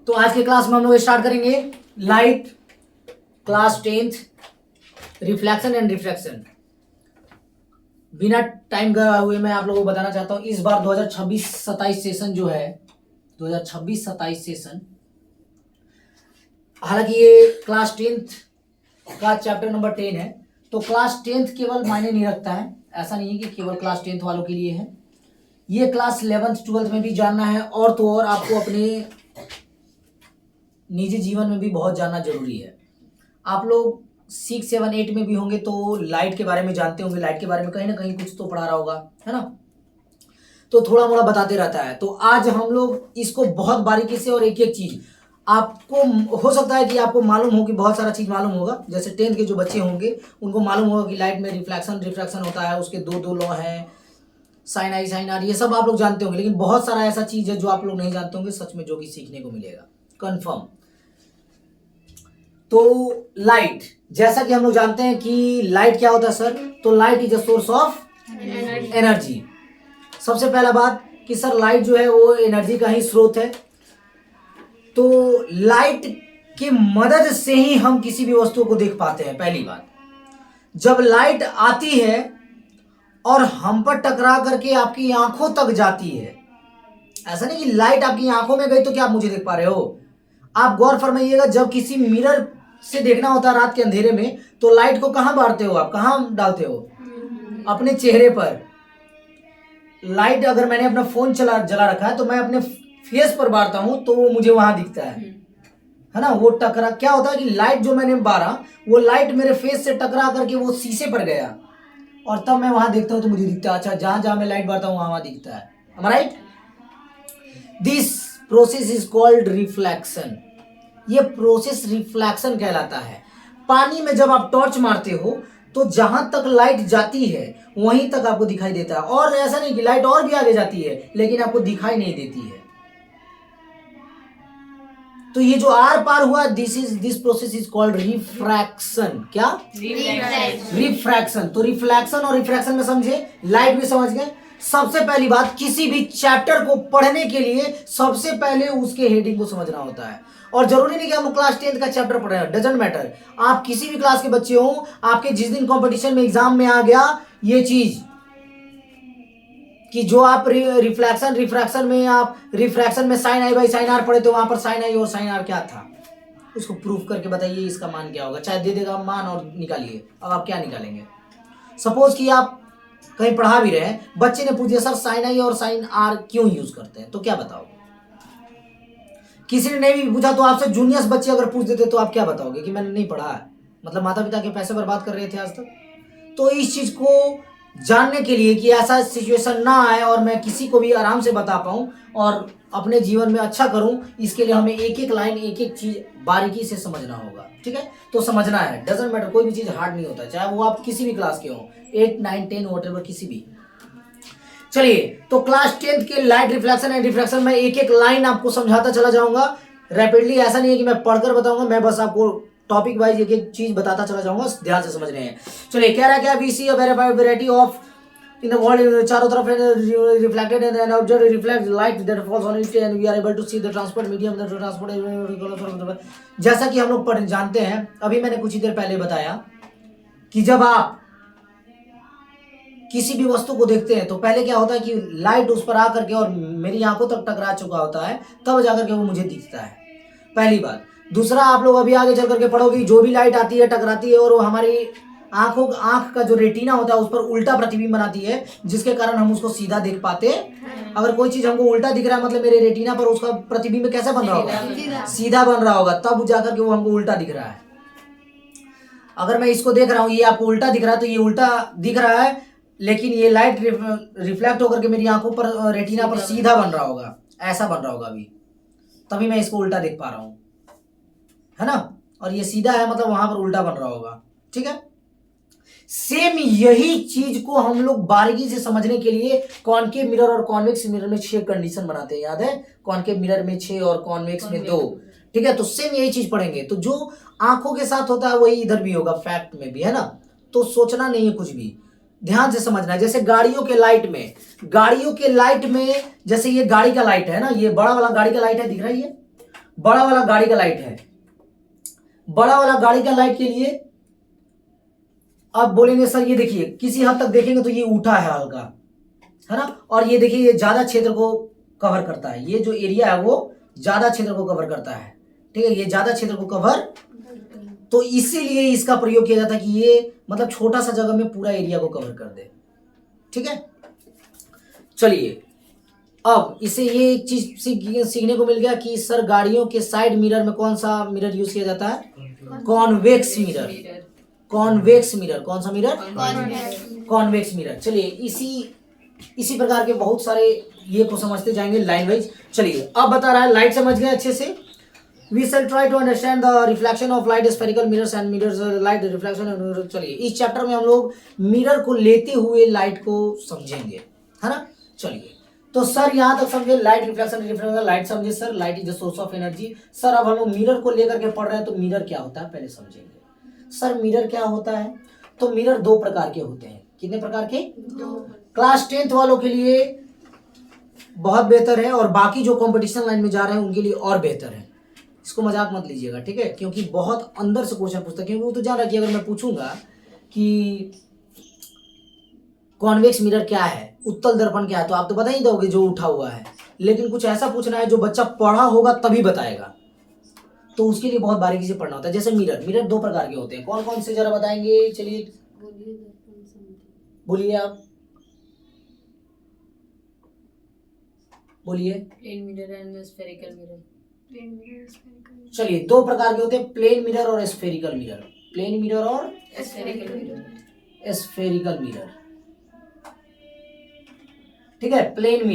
तो आज के क्लास में हम लोग स्टार्ट करेंगे light class 10th reflection and refraction. बिना टाइम गए हुए मैं आप लोगों को बताना चाहता हूं इस बार 2026-27 सेशन जो है 2026-27 सेशन, हालांकि ये क्लास 10th का चैप्टर नंबर 10 है, तो क्लास 10th केवल मायने नहीं रखता है। ऐसा नहीं है कि केवल क्लास 10th वालों के लिए है, ये क्लास 11th 12th में भी जानना है और तो और आपको अपने निजी जीवन में भी बहुत जानना जरूरी है। आप लोग 6, 7, 8 में भी होंगे तो लाइट के बारे में जानते होंगे, लाइट के बारे में कहीं ना कहीं कुछ तो पढ़ा रहा होगा, है ना। तो थोड़ा मोड़ा बताते रहता है। तो आज हम लोग इसको बहुत बारीकी से और एक एक चीज आपको हो सकता है कि आपको मालूम हो कि बहुत सारा चीज मालूम होगा। जैसे 10th के जो बच्चे होंगे उनको मालूम होगा कि लाइट में रिफ्लेक्शन रिफ्रैक्शन होता है, उसके दो लॉ हैं, साइन आई साइन आर, ये सब आप लोग जानते होंगे। लेकिन बहुत सारा ऐसा चीज है जो आप लोग नहीं जानते होंगे, सच में जो कि सीखने को मिलेगा कंफर्म। तो लाइट, जैसा कि हम लोग जानते हैं कि लाइट क्या होता है सर, तो light is a source of energy. सबसे पहला बात कि सर लाइट जो है वो एनर्जी का ही स्रोत है। तो लाइट की मदद से ही हम किसी भी वस्तु को देख पाते हैं। पहली बात, जब लाइट आती है और हम पर टकरा करके आपकी आंखों तक जाती है, ऐसा नहीं कि लाइट आपकी आंखों में गई तो क्या आप मुझे देख पा रहे हो। आप गौर फरमाइएगा, जब किसी मिरर से देखना होता है रात के अंधेरे में, तो लाइट को कहां बांटते हो आप, कहां डालते हो, अपने चेहरे पर। लाइट अगर मैंने अपना फोन जला रखा है तो मैं अपने फेस पर बांटता हूं तो वो मुझे वहां दिखता है ना। वो टकरा, क्या होता है कि लाइट जो मैंने बारा वो लाइट मेरे फेस से टकरा करके वो शीशे पर गया और तब मैं वहां देखता हूं तो मुझे दिखता है। अच्छा, जहां जहां मैं लाइट बारता हूं वहां दिखता है। Right, this process is called reflection. ये प्रोसेस रिफ्लेक्शन कहलाता है। पानी में जब आप टॉर्च मारते हो तो जहां तक लाइट जाती है वहीं तक आपको दिखाई देता है, और ऐसा नहीं कि लाइट और भी आगे जाती है लेकिन आपको दिखाई नहीं देती है। तो ये जो आर पार हुआ, this process is called refraction. क्या? रिफ्रैक्शन। तो रिफ्लेक्शन और रिफ्रैक्शन में समझे, लाइट भी समझ गए। सबसे पहली बात, किसी भी चैप्टर को पढ़ने के लिए सबसे पहले उसके हेडिंग को समझना होता है। और जरूरी नहीं कि हम क्लास 10th का चैप्टर पढ़ रहे हैं, डजंट मैटर। आप किसी भी क्लास के बच्चे हो, आपके जिस दिन कंपटीशन में एग्जाम में आ गया ये चीज कि जो आप रिफ्लेक्शन रिफ्रैक्शन में, आप रिफ्रैक्शन में sine i by sine r पढ़े तो वहां पर साइन आई और साइन आर क्या था उसको प्रूफ करके बताइए इसका मान क्या होगा। चाहे दे देगा मान और निकालिए। अब आप क्या निकालेंगे। सपोज कि आप कहीं पढ़ा भी रहे हैं, बच्चे ने पूछ दिया सर साइन आई और साइन आर क्यों यूज करते हैं, तो क्या बताओगे। किसी ने नहीं भी पूछा तो आपसे जूनियर्स बच्चे अगर पूछ देते तो आप क्या बताओगे कि मैंने नहीं पढ़ा है, मतलब माता पिता के पैसे बर्बाद कर रहे थे आज तक। तो इस चीज को जानने के लिए कि ऐसा सिचुएशन ना आए और मैं किसी को भी आराम से बता पाऊं और अपने जीवन में अच्छा करूं, इसके लिए हमें एक एक लाइन एक एक चीज बारीकी से समझना होगा। ठीक है, तो समझना है, डजंट मैटर, कोई भी चीज हार्ड नहीं होता, चाहे वो आप किसी भी क्लास के हो, 8, 9, 10 व्हाटएवर, किसी भी। चलिए, तो क्लास 10th के लाइट रिफ्लेक्शन एंड रिफ्रैक्शन में एक एक लाइन आपको समझाता चला जाऊंगा रैपिडली। ऐसा नहीं है कि मैं पढ़कर बताऊंगा, मैं बस आपको टॉपिक वाइज एक एक चीज बताता चला जाऊंगा, ध्यान से समझ रहे हैं। चलिए, कह रहा है क्या, we see a variety of in the world, चारों तरफ reflected and observe reflect light that falls on it and we are able to see the transport medium that transport. जैसा कि हम लोग जानते हैं, अभी मैंने कुछ ही देर पहले बताया कि जब आप किसी भी वस्तु को देखते हैं तो पहले क्या होता है कि लाइट उस पर आकर के और मेरी आंखों तक टकरा चुका होता है, तब जाकर के वो मुझे दिखता है। पहली बात। दूसरा, आप लोग अभी आगे चल करके पढ़ोगे, जो भी लाइट आती है टकराती है और वो हमारी आंख का जो रेटिना होता है उस पर उल्टा प्रतिबिंब बनाती है, जिसके कारण हम उसको सीधा देख पाते हैं। अगर कोई चीज हमको उल्टा दिख रहा है मतलब मेरे रेटिना पर उसका प्रतिबिंब कैसा बन रहा होगा, सीधा बन रहा होगा, तब जाकर के वो हमको उल्टा दिख रहा है। अगर मैं इसको देख रहा हूं, ये आपको उल्टा दिख रहा है तो ये उल्टा दिख रहा है, लेकिन ये लाइट रिफ्लेक्ट होकर के मेरी आंखों पर, रेटिना पर सीधा बन रहा होगा, ऐसा बन रहा होगा अभी, तभी मैं इसको उल्टा देख पा रहा हूं, है ना। और ये सीधा है मतलब वहां पर उल्टा बन रहा होगा। ठीक है, सेम यही चीज को हम लोग बारीकी से समझने के लिए कॉनकेव मिरर और कॉन्वेक्स मिरर में 6 कंडीशन बनाते हैं, याद है। कॉनकेव मिरर में 6 और कॉन्वेक्स में 2। ठीक है, तो सेम यही चीज पढ़ेंगे। तो जो आंखों के साथ होता है वही इधर भी होगा, फैक्ट में भी, है ना। तो सोचना नहीं है कुछ भी, ध्यान से समझना है। जैसे गाड़ियों के लाइट में जैसे ये गाड़ी का लाइट है ना, ये बड़ा वाला गाड़ी का लाइट है, दिख रहा है ये, बड़ा वाला गाड़ी का लाइट है, बड़ा वाला गाड़ी का लाइट के लिए आप बोलेंगे सर ये देखिए, किसी हद तक देखेंगे तो ये उठा है हल्का, है ना, और ये देखिए ये ज्यादा क्षेत्र को कवर करता है, ये जो एरिया है वो ज्यादा क्षेत्र को कवर करता है, ठीक है, ये ज्यादा क्षेत्र को कवर, तो इसीलिए इसका प्रयोग किया जाता है कि ये मतलब छोटा सा जगह में पूरा एरिया को कवर कर दे, ठीक है। चलिए अब इसे ये एक चीज सीखने को मिल गया कि सर गाड़ियों के साइड मिरर में कौन सा मिरर यूज किया जाता है, कॉन्वेक्स मिरर, कॉन्वेक्स मिरर, कौन सा मिरर, कॉन्वेक्स मिरर। चलिए इसी प्रकार के बहुत सारे ये को समझते जाएंगे लाइन वाइज। चलिए अब बता रहा है, लाइट समझ गए अच्छे से, we shall try to understand the reflection of light, spherical mirrors and mirrors, light reflection। चलिए इस चैप्टर में हम लोग मिरर को लेते हुए लाइट को समझेंगे, है ना। चलिए तो सर यहाँ तक समझे लाइट रिफ्लेक्शन, लाइट समझे sir, light is the source of energy. Sir अब हम लोग मिरर को लेकर के पढ़ रहे हैं, तो मिरर क्या होता है पहले समझेंगे। सर मिरर क्या होता है, तो मिरर दो प्रकार के होते हैं, कितने प्रकार के, क्लास 10th वालों के लिए बहुत बेहतर है, और बाकी जो कंपटीशन लाइन में जा रहे हैं उनके लिए और बेहतर है, इसको मजाक मत लीजिएगा, ठीक है, क्योंकि बहुत अंदर से क्वेश्चन पूछता है, क्योंकि वो तो जान रहा है कि अगर मैं पूछूंगा कि कॉन्वेक्स मिरर क्या है, उत्तल दर्पण क्या है, तो आप तो बता ही दोगे जो उठा हुआ है, लेकिन कुछ ऐसा पूछना है जो बच्चा पढ़ा होगा तभी बताएगा, तो उसके लिए बहुत बारीकी से पढ़ना होता है। जैसे मिरर दो प्रकार के होते हैं, कौन कौन से जरा बताएंगे, चलिए बोलिए आप, बोलिए। Plane mirror and spherical mirror. चलिए दो प्रकार के होते हैं, प्लेन मिरर और स्फेरिकल मिरर, प्लेन मिरर और स्फेरिकल मिरर, स्फेरिकल मिरर, ठीक है। प्लेन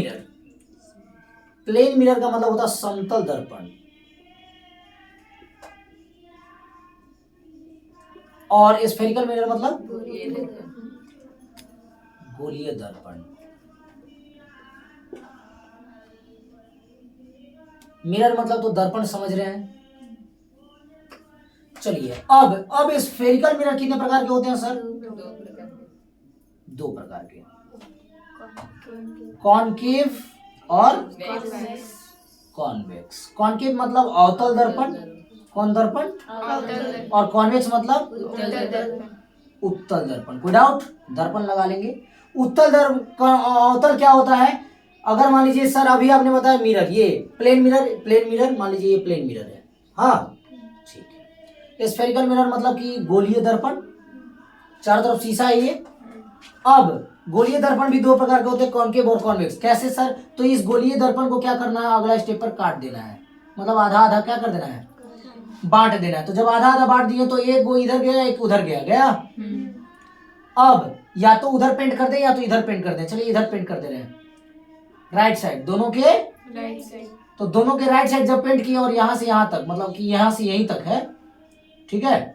मिरर का मतलब होता है समतल दर्पण, और स्फेरिकल मिरर मतलब गोलीय दर्पण। मिरर मतलब तो दर्पण समझ रहे हैं। चलिए अब स्फेरिकल मिरर कितने प्रकार के होते हैं सर, दो प्रकार के, कॉनकेव और कॉन्वेक्स। कॉनकेव मतलब अवतल दर्पण, कौन दर्पण, और कॉन्वेक्स मतलब उत्तल दर्पण। कोई डाउट, दर्पण लगा लेंगे। उत्तल दर्पण, अवतल क्या होता है, अगर मान लीजिए सर अभी आपने बताया मिरर, ये प्लेन मिरर मान लीजिए ये प्लेन मिरर है, हाँ ठीक है। स्फेरिकल मिरर मतलब कि गोलीय दर्पण, चारों तरफ शीशा है ये। अब गोलीय दर्पण भी दो प्रकार के होते हैं, कॉनकेव और कॉन्वेक्स। कैसे सर, तो इस गोलीय दर्पण को क्या करना है, अगला स्टेप पर काट देना है, मतलब आधा आधा क्या कर देना है, बांट देना है। तो जब आधा आधा बांट दिए तो एक वो इधर गया, एक उधर गया। अब या तो उधर पेंट कर दे या तो इधर पेंट कर दे। चलिए इधर पेंट कर दे रहे हैं, राइट साइड, दोनों के राइट साइड, तो दोनों के राइट साइड जब पेंट किए, और यहां से यहां तक, मतलब कि यहां से यहीं तक है, ठीक है,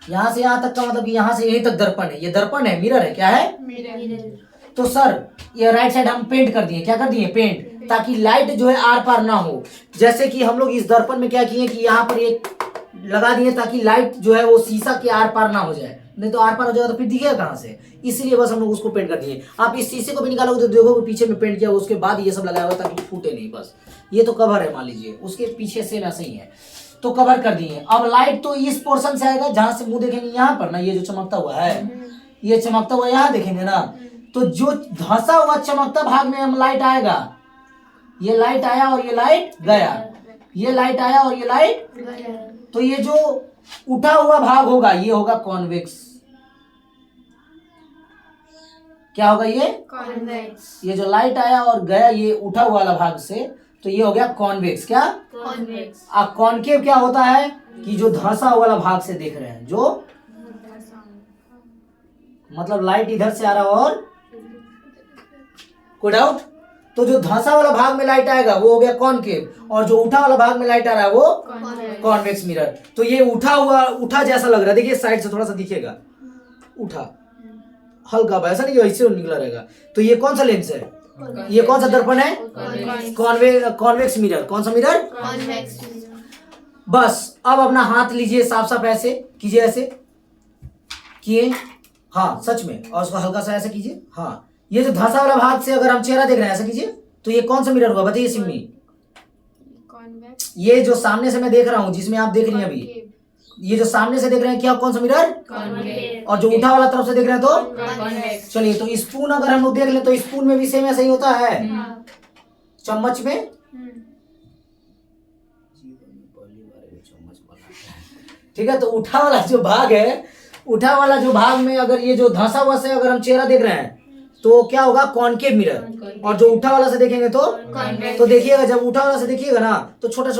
यहां से यहां तक का मतलब कि यहां से यहीं तक दर्पण है, ये दर्पण है, मिरर है, क्या है, मिरर। तो सर ये राइट साइड हम पेंट कर दिए, क्या कर दिए, पेंट, ताकि लाइट जो है आर पार ना हो। जैसे कि हम लोग इस दर्पण में क्या किए कि यहाँ पर एक लगा दिए ताकि लाइट जो है वो शीशा के आर पार ना हो जाए, नहीं तो आर पार हो जाएगा तो फिर दिखेगा कहाँ से, इसलिए बस हम लोग उसको पेंट कर दिए। आप इस शीशे को भी निकालोगे तो देखोगे पीछे में पेंट किया, उसके बाद ये सब लगाया हुआ ताकि फूटे नहीं, बस ये तो कवर है, मान लीजिए उसके पीछे सेम ऐसे ही है, तो कवर कर दिए। अब लाइट तो इस पोर्शन से आएगा जहां से मुंह देखेंगे यहाँ पर ना, ये जो चमकता हुआ है, ये चमकता हुआ यहाँ देखेंगे ना, तो जो धंसा हुआ चमकता भाग में हम लाइट आएगा, ये लाइट आया और ये लाइट गया, ये लाइट आया और ये लाइट, तो ये जो उठा हुआ भाग होगा ये होगा कॉन्वेक्स। क्या होगा ये, कॉन्वेक्स। ये जो लाइट आया और गया ये उठा हुआ वाला भाग से, तो ये हो गया कॉन्वेक्स। क्या, कॉन्वेक्स। कॉनकेव क्या होता है कि जो धंसा हुआ वाला भाग से देख रहे हैं, जो मतलब लाइट इधर से आ रहा और, कोई डाउट, तो जो धंसा वाला भाग में लाइट आएगा वो हो गया कॉनकेव, और जो उठा वाला भाग में लाइट आ रहा है वो कॉन्वेक्स मिरर। तो ये उठा जैसा लग रहा है, देखिए साइड से थोड़ा सा दिखेगा, उठा हल्का, ऐसा नहीं ऐसे निकला रहेगा। तो ये कौन सा लेंस है, ये कौन सा दर्पण है, कॉन्वेक्स मिरर। कौन सा मिरर, कॉन्वेक्स। बस अब अपना हाथ लीजिए, साफ साफ ऐसे कीजिए, ऐसे किए, हाँ सच में, और उसको हल्का सा ऐसे कीजिए, हाँ ये जो धंसा वाला भाग से अगर हम चेहरा देख रहे हैं ऐसा कीजिए, तो ये कौन सा मिरर हुआ बताइए सिम्मी, Convex. ये जो सामने से मैं देख रहा हूँ, जिसमें आप देख रही हैं अभी, Concave. ये जो सामने से देख रहे हैं क्या, कौन सा मिरर, Concave. और जो उठा वाला तरफ से देख रहे हैं तो Convex. चलिए, तो स्पून अगर हम लोग देख ले तो स्पून में भी सेम ऐसा ही होता है, हाँ. चम्मच में ठीक है। तो उठा वाला जो भाग है, उठा वाला जो भाग में अगर ये जो धंसा हुआ से अगर हम चेहरा देख रहे हैं तो क्या होगा, कॉनकेव मिरर, और जो उठा वाला से देखेंगे तो Convex. देखिएगा जब उठा वाला से देखिएगा ना तो छोटा छोटा